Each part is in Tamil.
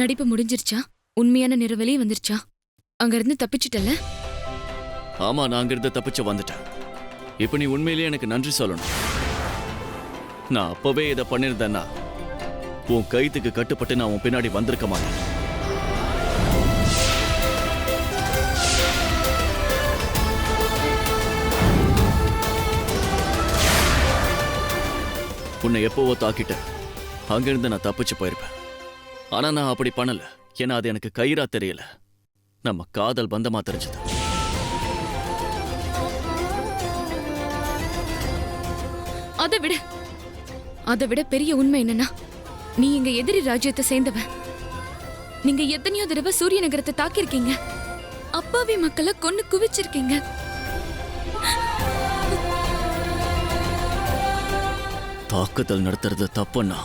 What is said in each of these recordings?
நடிப்பு முடிஞ்சிருச்சா? உண்மையான நிறவெளி வந்துருச்சா? அங்க இருந்து தப்பிச்சிட்டல? ஆமா, நான் அங்கிருந்து தப்பிச்சு வந்துட்டேன். இப்ப நீ உண்மையிலேயே எனக்கு நன்றி சொல்லணும். நான் அப்பவே இதை பண்ணிருந்தேன்னா உன் கைத்துக்கு கட்டுப்பட்டு நான் உன் பின்னாடி வந்திருக்க மாட்டேன். உன்னை எப்போவோ தாக்கிட்டேன். அங்கிருந்து நான் தப்பிச்சு போயிருப்பேன். ஆனா நான் அப்படி பண்ணல. ஏன்னா அது எனக்கு கயிறா தெரியல, நம்ம காதல் பந்தமா தெரிஞ்சது. அதை விட பெரிய உண்மை என்னன்னா, நீ எங்க எதிரி ராஜ்யத்தை சேர்ந்தவன். நீங்க எத்தனையோ தடவை சூரிய நகரத்தை தாக்கியிருக்கீங்க. அப்பாவி மக்களை கொன்னு குவிச்சிருக்கீங்க. தாக்குதல் நடத்துறது தப்புன்னா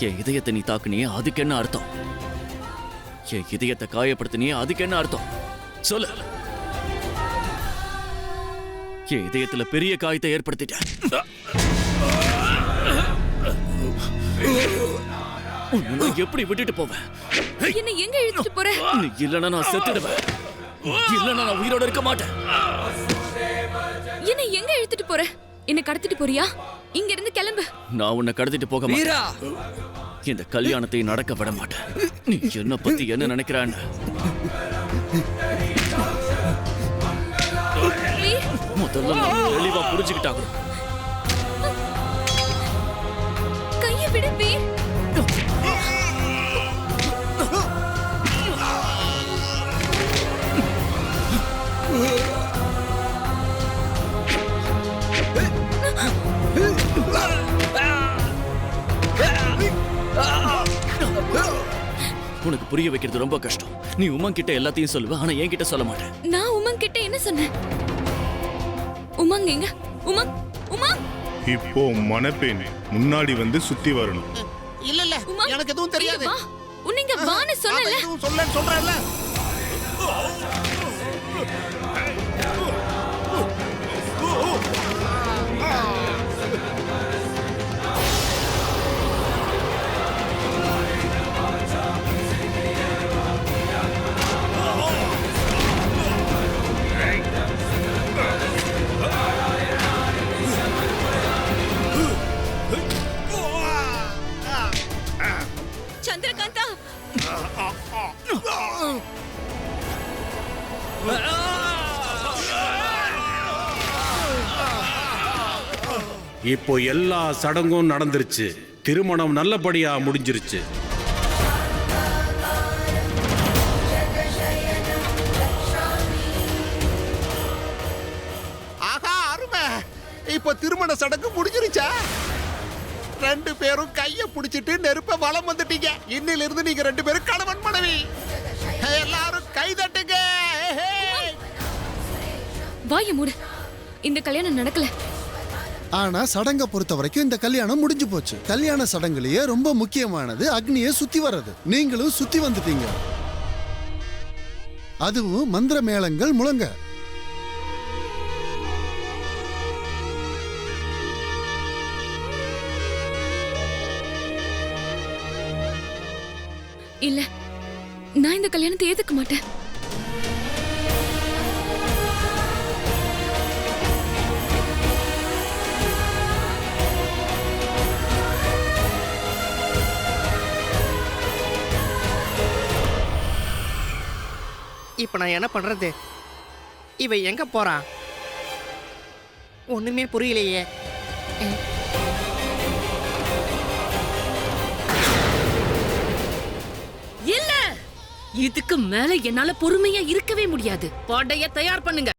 என் இதயத்தை நீ தாக்குனியே, அதுக்கு என்ன அர்த்தம்? என் இதயத்தை காயப்படுத்தினியே, அதுக்கு என்ன அர்த்தம்? சொல்லு. என் இதயத்துல பெரிய காயத்தை ஏற்படுத்திட்ட. எப்படி விட்டுட்டு போவேன்? என்ன எங்க இழுத்துட்டு போற? நீ இல்லனா நான் செத்துடுவேன். இல்லனா நான் உயிரோட இருக்க மாட்டேன். என்ன எங்க இழுத்துட்டு போற? என்ன கடத்திட்டு போறியா? இங்க இருந்து கிளம்பு. நான் உன்னை கடத்திட்டு போக மாட்டேன். இந்த கல்யாணத்தை நடக்க விட மாட்டேன். நீ என்ன பத்தி என்ன நினைக்கிறான்னு முதல்ல நான் தெளிவா புரிஞ்சுக்கிட்டாங்க. கையை விடு வீர். உனக்கு புரிய வைக்கிறது ரொம்ப கஷ்டம். நீ உமன் கிட்ட எல்லாத்தையும் சொல்லுவ, ஆனா என்கிட்ட சொல்ல மாட்டேன். நான் உமன் கிட்ட என்ன சொன்னேன்? உமங் எங்க? உமங் உமங் இப்போ மணப்பெண் முன்னாடி வந்து சுத்தி வரணும். இல்ல இல்ல, எனக்கு எதுவும் தெரியாது. உன்னிங்க வான்னு சொன்னல. எதுவும் சொல்றேன்ல. சந்திரகாந்தா, இப்போ எல்லா சடங்கும் நடந்துருச்சு. திருமணம் நல்லபடியா முடிஞ்சிருச்சு. ஆஹா, அருமை. இப்போ திருமண சடங்கு முடிஞ்சிருச்சா? ரெண்டு பேரும் கைய பிடிச்சிட்டு நெருப்ப வலம் வந்துட்டீங்க. இன்னில இருந்து நீங்க ரெண்டு பேரும் கணவன் மனைவி. எல்லாரும் கை தட்டுங்க. வாய மூடு. இந்த கல்யாணம் நடக்கல. ஆனா சடங்கை பொறுத்த வரைக்கும் இந்த கல்யாணம் முடிஞ்சு போச்சு. கல்யாண சடங்குலயே ரொம்ப முக்கியமானது அக்னியை சுத்தி வர்றது. நீங்களும் சுத்தி வந்துட்டீங்க. அதுவும் மந்திர மேளங்கள் முழங்க. இல்ல, நான் இந்த கல்யாணத்தை ஏத்துக்க மாட்டேன். இப்ப நான் என்ன பண்றது? இவ எங்க போறா? ஒண்ணுமே புரியலையே. இல்ல, இதுக்கு மேல என்னால பொறுமையா இருக்கவே முடியாது. படைய தயார் பண்ணுங்க.